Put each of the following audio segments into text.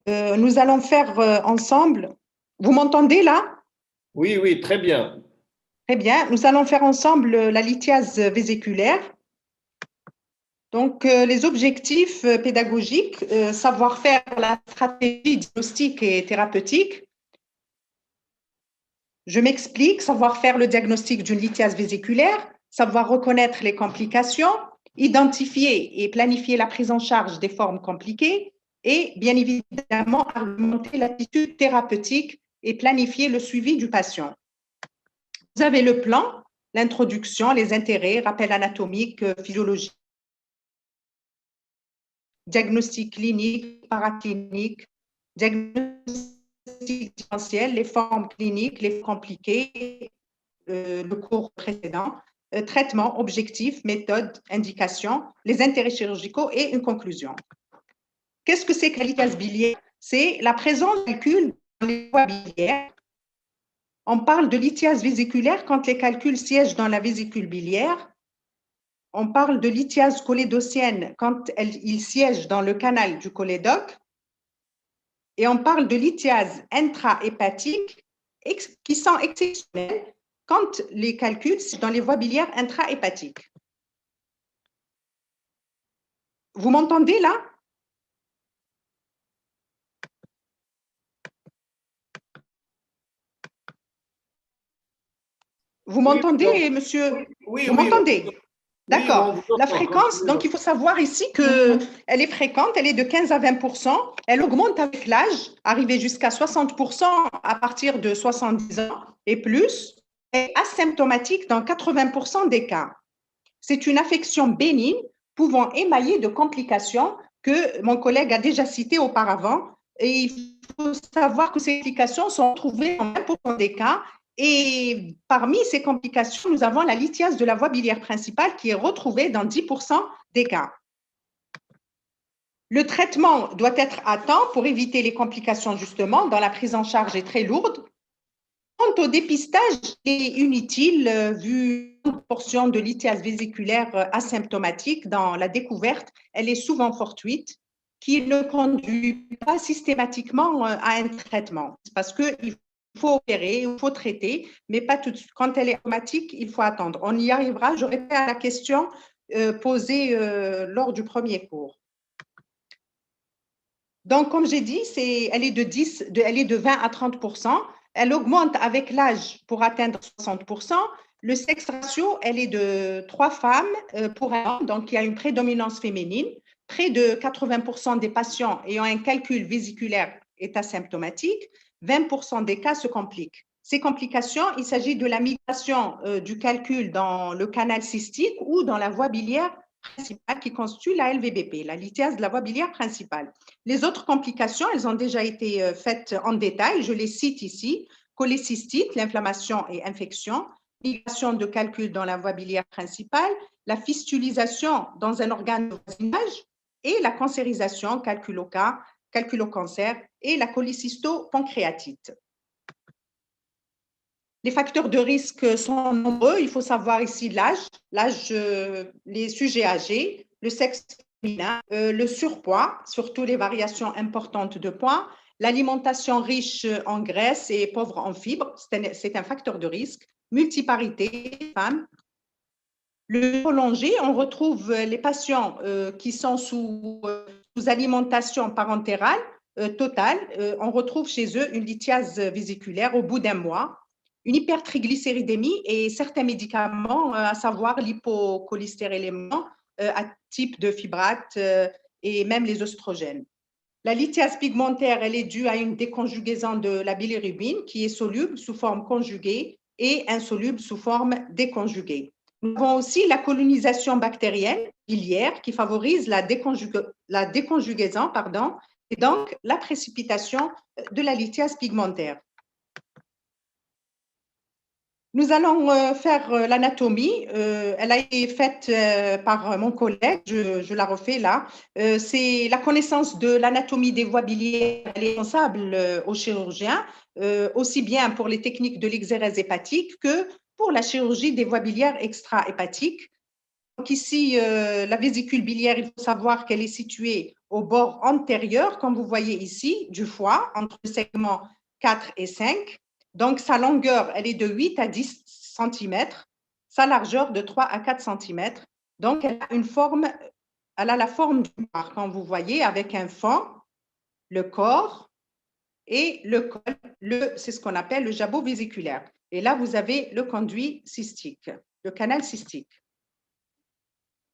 Nous allons faire ensemble. Vous m'entendez là? Oui, oui, très bien. Très bien. Nous allons faire ensemble la lithiase vésiculaire. Donc, les objectifs pédagogiques, savoir faire la stratégie diagnostique et thérapeutique. Je m'explique, savoir faire le diagnostic d'une lithiase vésiculaire, savoir reconnaître les complications, identifier et planifier la prise en charge des formes compliquées et bien évidemment argumenter l'attitude thérapeutique et planifier le suivi du patient. Vous avez le plan, l'introduction, les intérêts, rappel anatomique, physiologique, diagnostic clinique, paraclinique, diagnostic différentiel, les formes cliniques, les formes compliquées, le cours précédent, traitement, objectif, méthode, indication, les intérêts chirurgicaux et une conclusion. Qu'est-ce que c'est que la lithiase biliaire? C'est la présence de calculs dans les voies biliaires. On parle de lithiase vésiculaire quand les calculs siègent dans la vésicule biliaire. On parle de lithiase cholédocienne quand il siège dans le canal du cholédoque. Et on parle de lithiase intrahépatique qui sont exceptionnelles quand les calculs sont dans les voies biliaires intrahépatiques. Vous m'entendez là? Vous Oui, m'entendez, monsieur? oui, Vous oui, m'entendez? oui, D'accord. on vous La entend. fréquence, donc il faut savoir ici qu'elle est fréquente, elle est de 15 à 20 elle augmente avec l'âge, arrivée jusqu'à 60 à partir de 70 ans et plus, et asymptomatique dans 80 des cas. C'est une affection bénigne pouvant émailler de complications que mon collègue a déjà citées auparavant. Et il faut savoir que ces complications sont retrouvées en 20 des cas. Et parmi ces complications, nous avons la lithiase de la voie biliaire principale qui est retrouvée dans 10 des cas. Le traitement doit être à temps pour éviter les complications justement, dont la prise en charge est très lourde. Quant au dépistage, est inutile vu une portion de lithiase vésiculaire asymptomatique dans la découverte, elle est souvent fortuite, qui ne conduit pas systématiquement à un traitement. Parce qu'il faut opérer, il faut traiter, mais pas tout de suite. Quand elle est automatique, il faut attendre. On y arrivera. Je réponds à la question posée lors du premier cours. Donc, comme j'ai dit, elle est de 20 à 30 elle augmente avec l'âge pour atteindre 60 Le sexe ratio, elle est de 3 femmes pour un homme, donc il y a une prédominance féminine. Près de 80 des patients ayant un calcul vésiculaire est asymptomatique. 20 des cas se compliquent. Ces complications, il s'agit de la migration du calcul dans le canal cystique ou dans la voie biliaire principale qui constitue la LVBP, la lithiase de la voie biliaire principale. Les autres complications, elles ont déjà été faites en détail, je les cite ici. Cholécystite, l'inflammation et infection, migration de calcul dans la voie biliaire principale, la fistulisation dans un organe de voisinage et la cancérisation, calculocancer et la cholécysto-pancréatite. Les facteurs de risque sont nombreux. Il faut savoir ici l'âge, les sujets âgés, le sexe féminin, le surpoids, surtout les variations importantes de poids, l'alimentation riche en graisse et pauvre en fibres, c'est un facteur de risque, multiparité, femmes. Le prolongé, on retrouve les patients qui sont sous alimentation parentérale totale. On retrouve chez eux une lithiase vésiculaire au bout d'un mois, une hypertriglycéridémie et certains médicaments, à savoir l'hypocholestérolément à type de fibrate et même les oestrogènes. La lithiase pigmentaire, elle est due à une déconjugaison de la bilirubine qui est soluble sous forme conjuguée et insoluble sous forme déconjuguée. Nous avons aussi la colonisation bactérienne biliaire qui favorise la déconjugaison et donc la précipitation de la lithiase pigmentaire. Nous allons faire l'anatomie. Elle a été faite par mon collègue, je la refais là. C'est la connaissance de l'anatomie des voies biliaires, elle est indispensable aux chirurgiens, aussi bien pour les techniques de l'exérèse hépatique que pour la chirurgie des voies biliaires extra-hépatiques. Donc ici, la vésicule biliaire, il faut savoir qu'elle est située au bord antérieur, comme vous voyez ici, du foie, entre le segment 4 et 5. Donc sa longueur, elle est de 8 à 10 cm, sa largeur de 3 à 4 cm. Donc elle a la forme du noir, comme vous voyez, avec un fond, le corps et le col, c'est ce qu'on appelle le jabot vésiculaire. Et là, vous avez le conduit cystique, le canal cystique.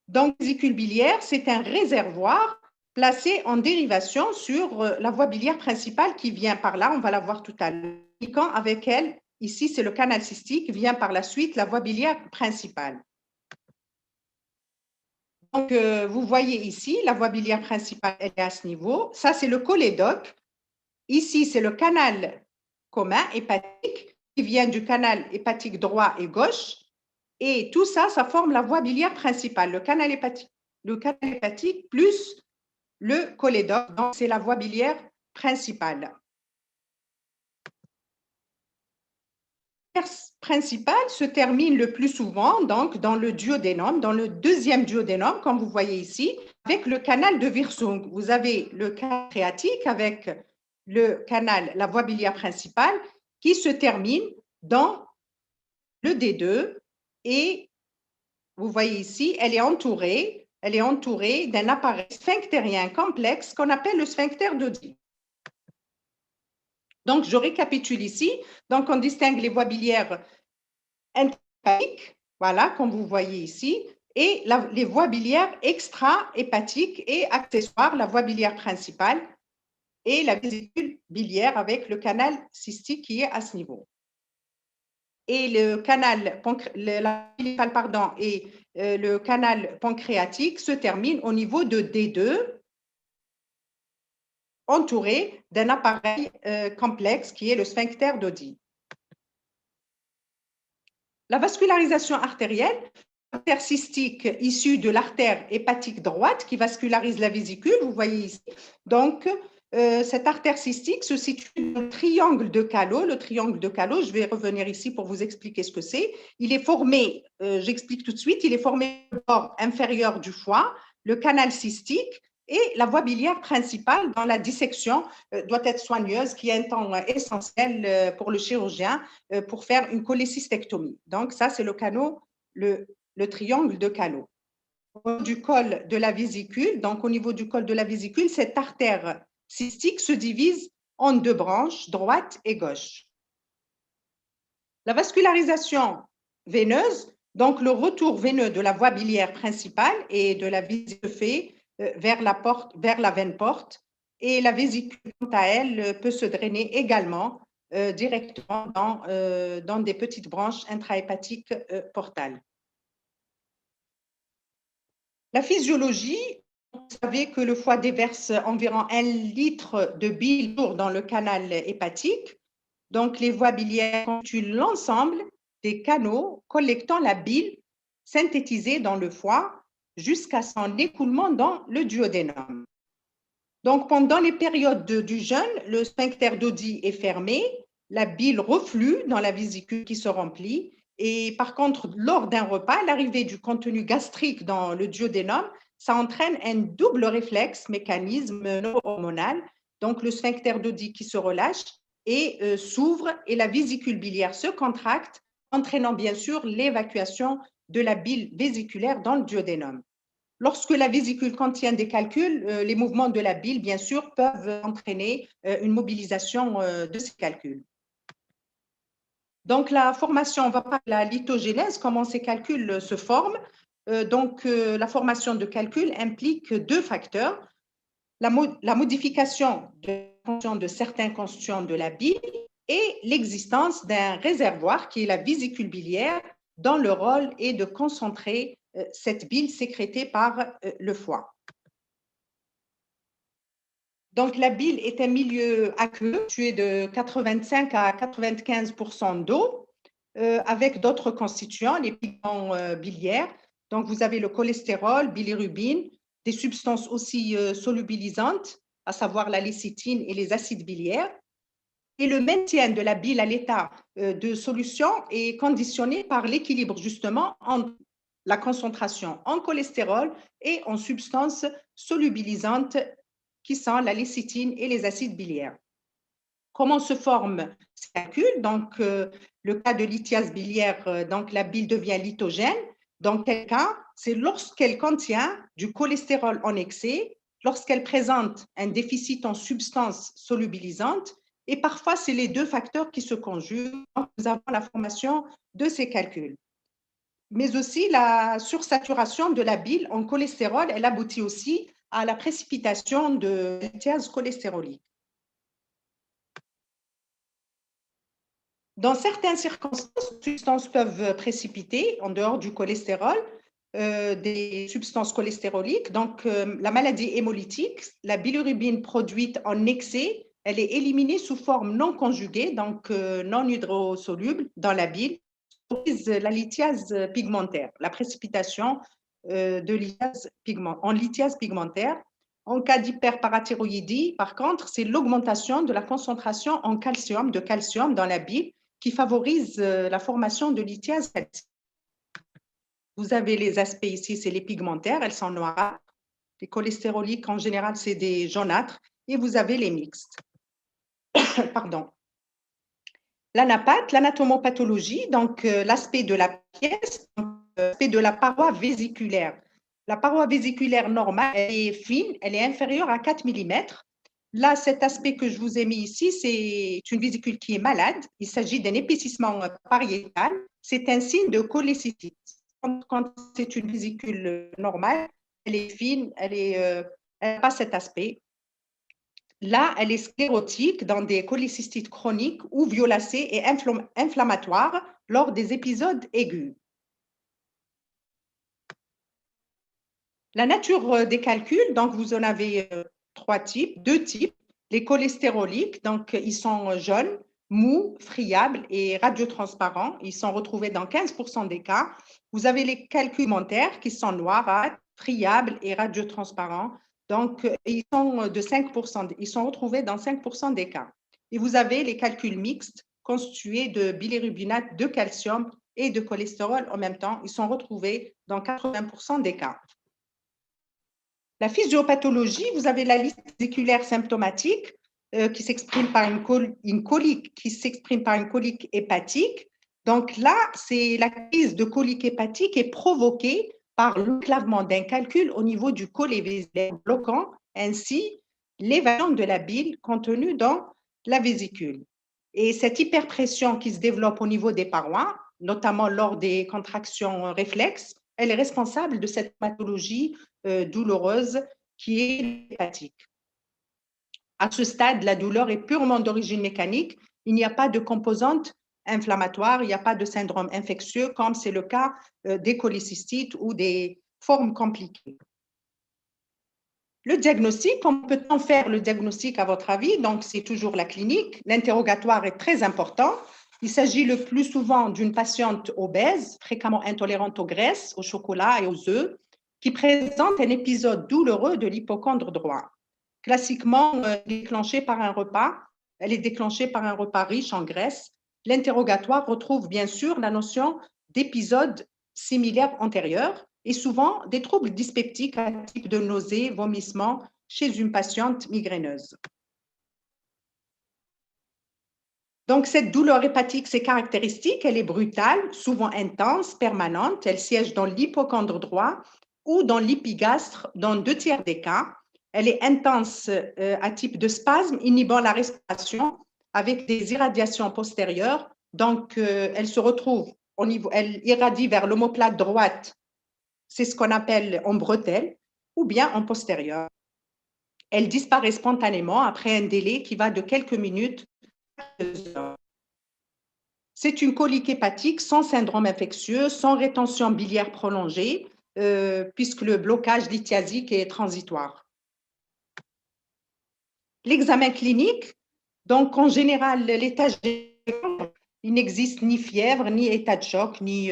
Donc, la vésicule biliaire, c'est un réservoir placé en dérivation sur la voie biliaire principale qui vient par là, on va la voir tout à l'heure. Avec elle, ici, c'est le canal cystique, vient par la suite la voie biliaire principale. Donc, vous voyez ici, la voie biliaire principale, elle est à ce niveau. Ça, c'est le cholédoque. Ici, c'est le canal commun hépatique qui vient du canal hépatique droit et gauche. Et tout ça, ça forme la voie biliaire principale, le canal hépatique plus le cholédoque. Donc, c'est la voie biliaire principale. La voie principale se termine le plus souvent donc, dans le duodénum, dans le deuxième duodénum, comme vous voyez ici, avec le canal de Wirsung. Vous avez le canal phréatique avec le canal, la voie biliaire principale, qui se termine dans le D2 et vous voyez ici, elle est entourée d'un appareil sphinctérien complexe qu'on appelle le sphincter d'Oddi. Donc, je récapitule ici. Donc, on distingue les voies biliaires intra-hépatiques, voilà, comme vous voyez ici, et les voies biliaires extra-hépatiques et accessoires, la voie biliaire principale et la vésicule biliaire avec le canal cystique qui est à ce niveau. Et le canal, le canal pancréatique se termine au niveau de D2, entouré d'un appareil complexe qui est le sphincter d'Oddi. La vascularisation artérielle, l'artère cystique issue de l'artère hépatique droite qui vascularise la vésicule, vous voyez ici. Donc, cette artère cystique se situe dans le triangle de Callot. Le triangle de Callot, je vais revenir ici pour vous expliquer ce que c'est. Il est formé, j'explique tout de suite, il est formé au bord inférieur du foie, le canal cystique et la voie biliaire principale dans la dissection doit être soigneuse, qui est un temps essentiel pour le chirurgien pour faire une cholécystectomie. Donc ça, c'est le triangle de Callot. Au niveau du col de la vésicule, donc au niveau du col de la vésicule, cette artère cystique se divise en deux branches, droite et gauche. La vascularisation veineuse, donc le retour veineux de la voie biliaire principale et de la vésicule se fait vers la veine porte, et la vésicule, quant à elle, peut se drainer également directement dans des petites branches intrahépatiques portales. La physiologie, vous savez que le foie déverse environ 1 litre de bile dans le canal hépatique. Donc, les voies biliaires constituent l'ensemble des canaux collectant la bile synthétisée dans le foie jusqu'à son écoulement dans le duodénum. Donc, pendant les périodes du jeûne, le sphincter d'Oddi est fermé, la bile reflue dans la vésicule qui se remplit. Et par contre, lors d'un repas, l'arrivée du contenu gastrique dans le duodénum, ça entraîne un double réflexe, mécanisme neuro-hormonal. Donc, le sphincter d'Oddi qui se relâche et s'ouvre et la vésicule biliaire se contracte, entraînant bien sûr l'évacuation de la bile vésiculaire dans le duodénum. Lorsque la vésicule contient des calculs, les mouvements de la bile, bien sûr, peuvent entraîner une mobilisation de ces calculs. Donc, la formation, on va parler de la lithogénèse, comment ces calculs se forment. La formation de calculs implique deux facteurs. La modification de certains constituants de la bile et l'existence d'un réservoir qui est la vésicule biliaire dont le rôle est de concentrer cette bile sécrétée par le foie. Donc, la bile est un milieu aqueux, constitué de 85 à 95% d'eau, avec d'autres constituants, les pigments biliaires. Donc, vous avez le cholestérol, bilirubine, des substances aussi solubilisantes, à savoir la lécithine et les acides biliaires. Et le maintien de la bile à l'état de solution est conditionné par l'équilibre justement entre la concentration en cholestérol et en substances solubilisantes qui sont la lécithine et les acides biliaires. Comment se forment ces calculs? Donc, le cas de lithiase biliaire, donc la bile devient lithogène. Dans quel cas? C'est lorsqu'elle contient du cholestérol en excès, lorsqu'elle présente un déficit en substances solubilisantes, et parfois, c'est les deux facteurs qui se conjuguent. Nous avons la formation de ces calculs. Mais aussi, la sursaturation de la bile en cholestérol, elle aboutit aussi à la précipitation de lithiase cholestérolique. Dans certaines circonstances, les substances peuvent précipiter, en dehors du cholestérol, des substances cholestéroliques. Donc, la maladie hémolytique, la bilirubine produite en excès, elle est éliminée sous forme non conjuguée, donc non hydrosoluble dans la bile, la lithiase pigmentaire, la précipitation en lithiase pigmentaire. En cas d'hyperparathyroïdie, par contre, c'est l'augmentation de la concentration en calcium, de calcium dans la bile qui favorise la formation de lithiase calcique. Vous avez les aspects ici, c'est les pigmentaires, elles sont noires. Les cholestéroliques, en général, c'est des jaunâtres. Et vous avez les mixtes. Pardon. L'anapathe, l'anatomopathologie, donc l'aspect de la pièce, l'aspect de la paroi vésiculaire. La paroi vésiculaire normale, elle est fine, elle est inférieure à 4 mm. Là, cet aspect que je vous ai mis ici, c'est une vésicule qui est malade. Il s'agit d'un épaississement pariétal. C'est un signe de cholécystite. Quand c'est une vésicule normale, elle est fine, elle n'a pas cet aspect. Là, elle est sclérotique dans des cholécystites chroniques ou violacées et inflammatoires lors des épisodes aigus. La nature des calculs, donc vous en avez deux types. Les cholestéroliques, donc ils sont jaunes, mous, friables et radiotransparents. Ils sont retrouvés dans 15% des cas. Vous avez les calculs pigmentaires qui sont noirs, friables et radiotransparents. Donc, ils sont de 5%, ils sont retrouvés dans 5% des cas. Et vous avez les calculs mixtes constitués de bilirubinate, de calcium et de cholestérol en même temps. Ils sont retrouvés dans 80% des cas. La physiopathologie, vous avez la liste vésiculaire symptomatique qui s'exprime par une colique, qui s'exprime par une colique hépatique. Donc là, c'est la crise de colique hépatique est provoquée par l'enclavement d'un calcul au niveau du collet vésiculaire, bloquant ainsi l'évasion de la bile contenue dans la vésicule. Et cette hyperpression qui se développe au niveau des parois, notamment lors des contractions réflexes, elle est responsable de cette pathologie douloureuse qui est l'hépatique. À ce stade, la douleur est purement d'origine mécanique. Il n'y a pas de composante inflammatoire, il n'y a pas de syndrome infectieux, comme c'est le cas des cholécystites ou des formes compliquées. Le diagnostic, comment peut-on faire le diagnostic à votre avis? Donc, c'est toujours la clinique. L'interrogatoire est très important. Il s'agit le plus souvent d'une patiente obèse, fréquemment intolérante aux graisses, au chocolat et aux œufs, qui présente un épisode douloureux de l'hypocondre droit. Classiquement déclenchée par un repas, elle est déclenchée par un repas riche en graisse. L'interrogatoire retrouve bien sûr la notion d'épisode similaire antérieur et souvent des troubles dyspeptiques à type de nausées, vomissements chez une patiente migraineuse. Donc, cette douleur hépatique, c'est caractéristique, elle est brutale, souvent intense, permanente, elle siège dans l'hypocondre droit ou dans l'épigastre dans 2/3 des cas. Elle est intense à type de spasme, inhibant la respiration avec des irradiations postérieures. Donc, elle se retrouve au niveau, elle irradie vers l'omoplate droite, c'est ce qu'on appelle en bretelle, ou bien en postérieur. Elle disparaît spontanément après un délai qui va de quelques minutes. C'est une colique hépatique sans syndrome infectieux, sans rétention biliaire prolongée, puisque le blocage lithiasique est transitoire. L'examen clinique, donc en général, l'état général, il n'existe ni fièvre, ni état de choc, ni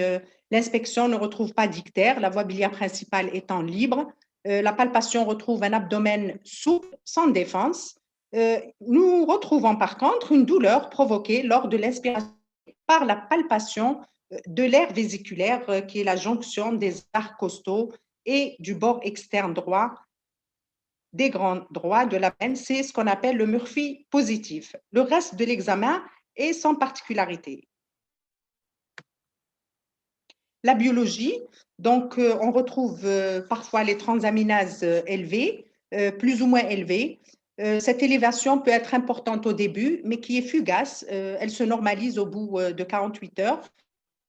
l'inspection ne retrouve pas d'ictère, la voie biliaire principale étant libre. La palpation retrouve un abdomen souple, sans défense. Nous retrouvons par contre une douleur provoquée lors de l'inspiration par la palpation de l'aire vésiculaire, qui est la jonction des arcs costaux et du bord externe droit des grands droits de la veine. C'est ce qu'on appelle le Murphy positif. Le reste de l'examen est sans particularité. La biologie, donc on retrouve parfois les transaminases élevées, plus ou moins élevées. Cette élévation peut être importante au début, mais qui est fugace. Elle se normalise au bout de 48 heures.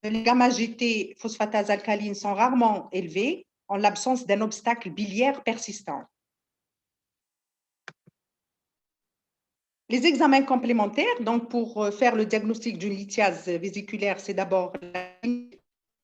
Les gamma-GT phosphatases alcalines sont rarement élevées en l'absence d'un obstacle biliaire persistant. Les examens complémentaires, donc pour faire le diagnostic d'une lithiase vésiculaire, c'est d'abord,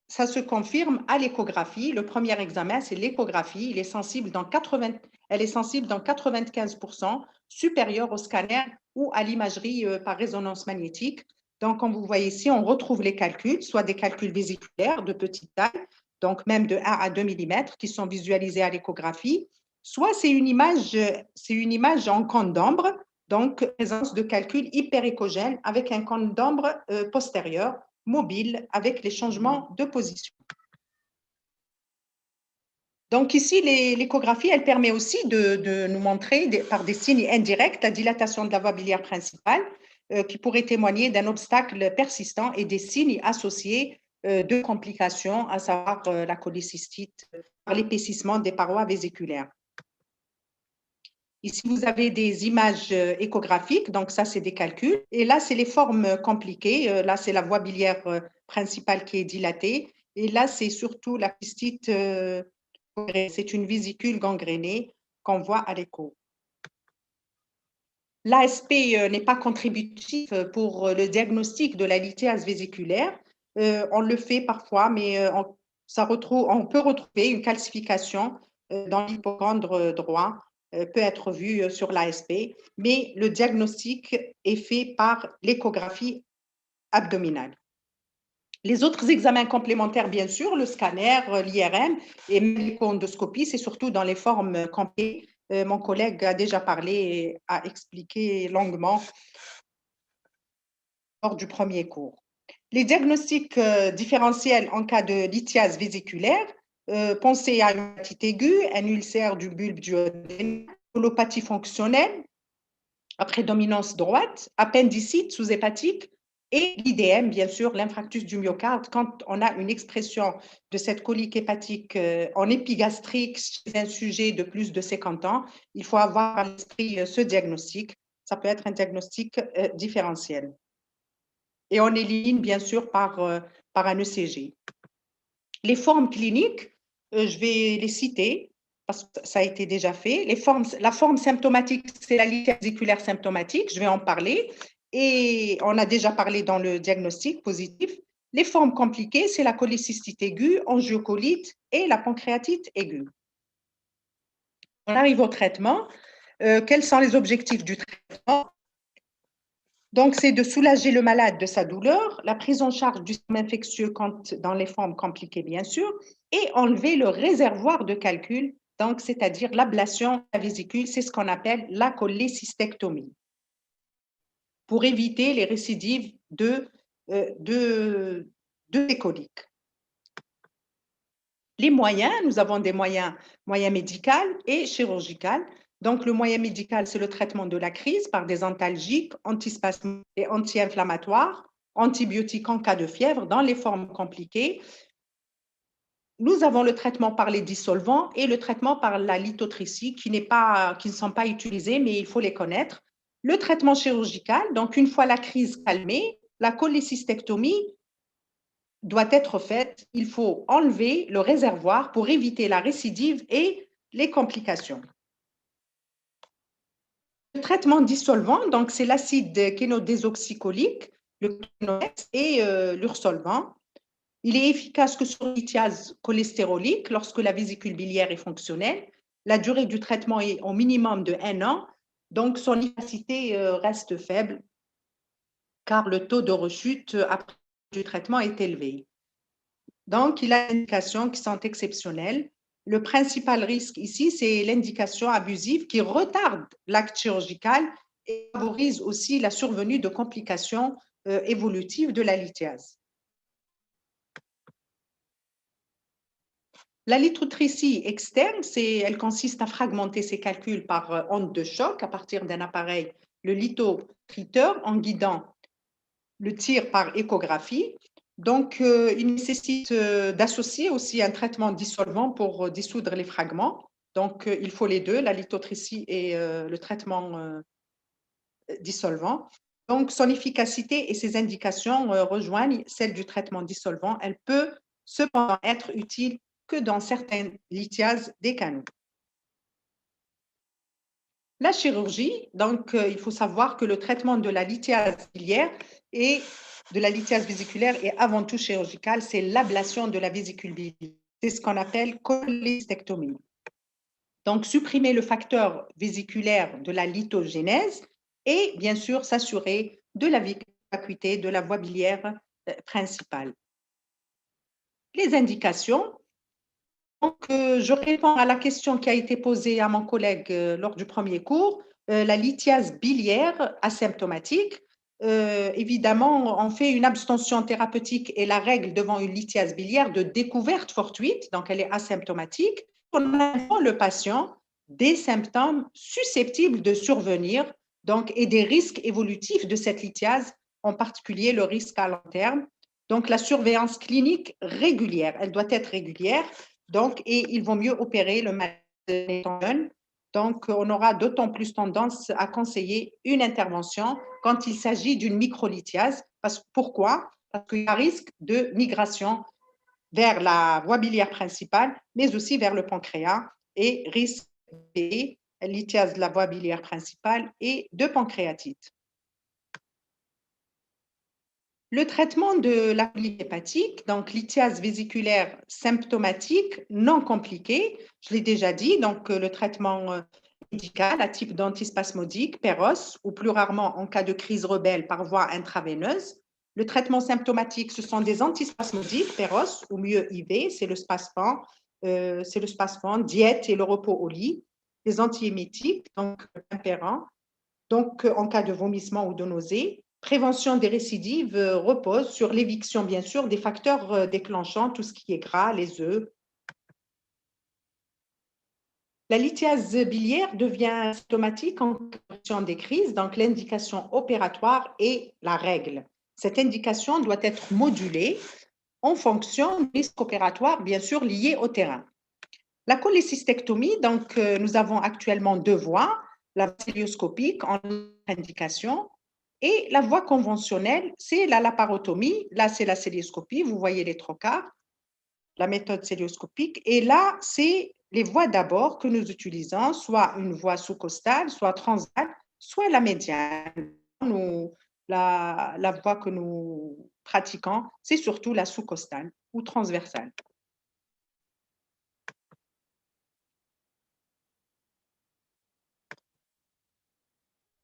ça se confirme à l'échographie. Le premier examen, c'est l'échographie. Elle est sensible dans 95%, supérieure au scanner ou à l'imagerie par résonance magnétique. Donc, comme vous voyez ici, on retrouve les calculs, soit des calculs vésiculaires de petite taille, donc même de 1 à 2 mm, qui sont visualisés à l'échographie, soit c'est une image en cône d'ombre, donc présence de calculs hyperéchogènes avec un cône d'ombre postérieur, mobile, avec les changements de position. Donc ici, l'échographie, elle permet aussi de nous montrer par des signes indirects la dilatation de la voie biliaire principale qui pourrait témoigner d'un obstacle persistant et des signes associés de complications, à savoir la cholécystite par l'épaississement des parois vésiculaires. Ici, vous avez des images échographiques, donc ça, c'est des calculs. Et là, c'est les formes compliquées. Là, c'est la voie biliaire principale qui est dilatée. Et là, c'est surtout la cystite. C'est une vésicule gangrénée qu'on voit à l'écho. L'ASP n'est pas contributif pour le diagnostic de la lithiase vésiculaire. On le fait parfois, mais on peut retrouver une calcification dans l'hypocondre droit, peut être vue sur l'ASP, mais le diagnostic est fait par l'échographie abdominale. Les autres examens complémentaires, bien sûr, le scanner, l'IRM et même l'échoendoscopie, c'est surtout dans les formes compliquées. Mon collègue a déjà parlé et a expliqué longuement lors du premier cours. Les diagnostics différentiels en cas de lithiase vésiculaire, pensez à une hépatite aiguë, un ulcère du bulbe duodénal, colopathie fonctionnelle, à prédominance droite, appendicite sous-hépatique, et l'IDM, bien sûr, l'infarctus du myocarde, quand on a une expression de cette colique hépatique en épigastrique chez un sujet de plus de 50 ans, il faut avoir à l'esprit ce diagnostic. Ça peut être un diagnostic différentiel. Et on élimine, bien sûr, par un ECG. Les formes cliniques, je vais les citer parce que ça a été déjà fait. La forme symptomatique, c'est la lithiase vésiculaire symptomatique, je vais en parler. Et on a déjà parlé dans le diagnostic positif. Les formes compliquées, c'est la cholécystite aiguë, angiocolite et la pancréatite aiguë. On arrive au traitement. Quels sont les objectifs du traitement? Donc, c'est de soulager le malade de sa douleur, la prise en charge du système infectieux dans les formes compliquées, bien sûr, et enlever le réservoir de calcul, donc c'est-à-dire l'ablation de la vésicule, c'est ce qu'on appelle la cholécystectomie, pour éviter les récidives de ces coliques. Les moyens, nous avons des moyens médicaux et chirurgicaux. Donc, le moyen médical, c'est le traitement de la crise par des antalgiques, antispasmiques et anti-inflammatoires, antibiotiques en cas de fièvre dans les formes compliquées. Nous avons le traitement par les dissolvants et le traitement par la lithotricie qui ne sont pas utilisés, mais il faut les connaître. Le traitement chirurgical, donc une fois la crise calmée, la cholécystectomie doit être faite. Il faut enlever le réservoir pour éviter la récidive et les complications. Le traitement dissolvant, donc c'est l'acide kénodésoxycholique, le Kénodex et l'ursolvant. Il est efficace que sur lithiase cholestérolique lorsque la vésicule biliaire est fonctionnelle. La durée du traitement est au minimum de 1 an, donc son efficacité reste faible car le taux de rechute après du traitement est élevé. Donc, il a des indications qui sont exceptionnelles. Le principal risque ici, c'est l'indication abusive qui retarde l'acte chirurgical et favorise aussi la survenue de complications évolutives de la lithiase. La lithotripsie externe, elle consiste à fragmenter ces calculs par onde de choc à partir d'un appareil, le lithotriteur, en guidant le tir par échographie. Donc, il nécessite d'associer aussi un traitement dissolvant pour dissoudre les fragments. Donc, il faut les deux, la lithotripsie et le traitement dissolvant. Donc, son efficacité et ses indications rejoignent celles du traitement dissolvant. Elle peut cependant être utile que dans certaines lithiases des canaux. La chirurgie, donc il faut savoir que le traitement de la lithiase biliaire et de la lithiase vésiculaire est avant tout chirurgical, c'est l'ablation de la vésicule biliaire. C'est ce qu'on appelle cholécystectomie. Donc, supprimer le facteur vésiculaire de la lithogénèse et bien sûr s'assurer de la vacuité de la voie biliaire principale. Les indications. Donc, je réponds à la question qui a été posée à mon collègue lors du premier cours. La lithiase biliaire asymptomatique, évidemment, on fait une abstention thérapeutique et la règle devant une lithiase biliaire de découverte fortuite, donc elle est asymptomatique. On informe le patient des symptômes susceptibles de survenir donc, et des risques évolutifs de cette lithiase, en particulier le risque à long terme. Donc, la surveillance clinique régulière, elle doit être régulière. Donc, et il vaut mieux opérer le malade étant jeune. Donc, on aura d'autant plus tendance à conseiller une intervention quand il s'agit d'une microlithiase. Pourquoi? Parce qu'il y a un risque de migration vers la voie biliaire principale, mais aussi vers le pancréas et risque de lithiase de la voie biliaire principale et de pancréatite. Le traitement de la colique hépatique, donc lithiase vésiculaire symptomatique non compliquée, je l'ai déjà dit, donc le traitement médical à type d'antispasmodique, Péros, ou plus rarement en cas de crise rebelle par voie intraveineuse. Le traitement symptomatique, ce sont des antispasmodiques, Péros, ou mieux IV, c'est le Spaspan, diète et le repos au lit. Les antiémétiques, donc impérant, donc en cas de vomissement ou de nausée. Prévention des récidives repose sur l'éviction, bien sûr, des facteurs déclenchants, tout ce qui est gras, les œufs. La lithiase biliaire devient symptomatique en fonction des crises, donc l'indication opératoire est la règle. Cette indication doit être modulée en fonction du risque opératoire, bien sûr, lié au terrain. La cholécystectomie, donc nous avons actuellement deux voies, la célioscopique en indication et la voie conventionnelle, c'est la laparotomie. Là, c'est la célioscopie, vous voyez les trocars, la méthode célioscopique. Et là, c'est les voies d'abord que nous utilisons, soit une voie sous-costale, soit transversale, soit la médiane. La voie que nous pratiquons, c'est surtout la sous-costale ou transversale.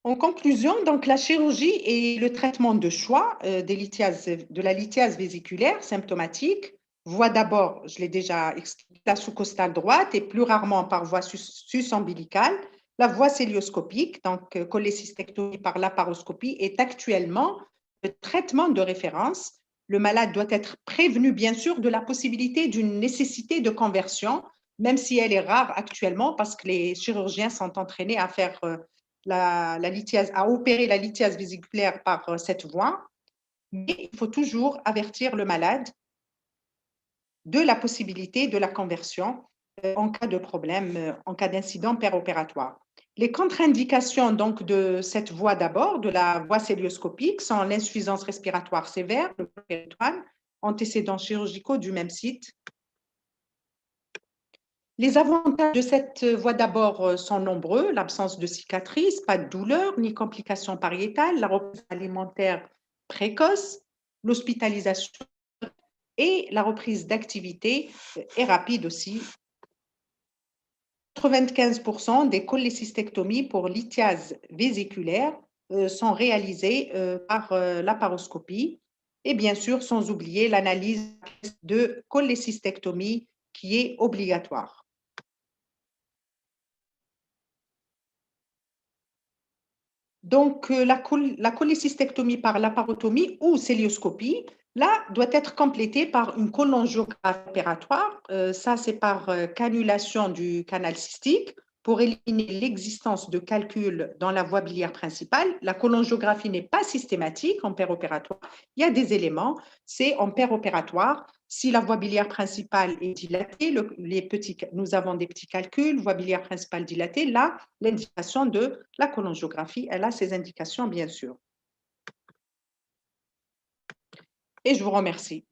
En conclusion, donc, la chirurgie est le traitement de choix de la lithiase vésiculaire symptomatique. Voie d'abord, je l'ai déjà expliqué, la sous-costale droite et plus rarement par voie sus-ombilicale. La voie célioscopique, donc cholécystectomie par laparoscopie, est actuellement le traitement de référence. Le malade doit être prévenu, bien sûr, de la possibilité d'une nécessité de conversion, même si elle est rare actuellement parce que les chirurgiens sont entraînés à faire la lithiase, à opérer la lithiase vésiculaire par cette voie, mais il faut toujours avertir le malade de la possibilité de la conversion en cas de problème, en cas d'incident péropératoire. Les contre-indications donc de cette voie d'abord, de la voie célioscopique, sont l'insuffisance respiratoire sévère, le péritoine, antécédents chirurgicaux du même site. Les avantages de cette voie d'abord sont nombreux, l'absence de cicatrices, pas de douleur ni complications pariétales, la reprise alimentaire précoce, l'hospitalisation et la reprise d'activité est rapide aussi. 95% des cholécystectomies pour lithiase vésiculaire sont réalisées par laparoscopie et bien sûr sans oublier l'analyse de cholécystectomie qui est obligatoire. Donc, la cholécystectomie par laparotomie ou célioscopie là, doit être complété par une cholangiographie opératoire. Ça, c'est par cannulation du canal cystique pour éliminer l'existence de calculs dans la voie biliaire principale. La cholangiographie n'est pas systématique en péropératoire. Il y a des éléments, c'est en péropératoire. Si la voie biliaire principale est dilatée, nous avons des petits calculs, voie biliaire principale dilatée. Là, l'indication de la cholangiographie, elle a ses indications, bien sûr. Et je vous remercie.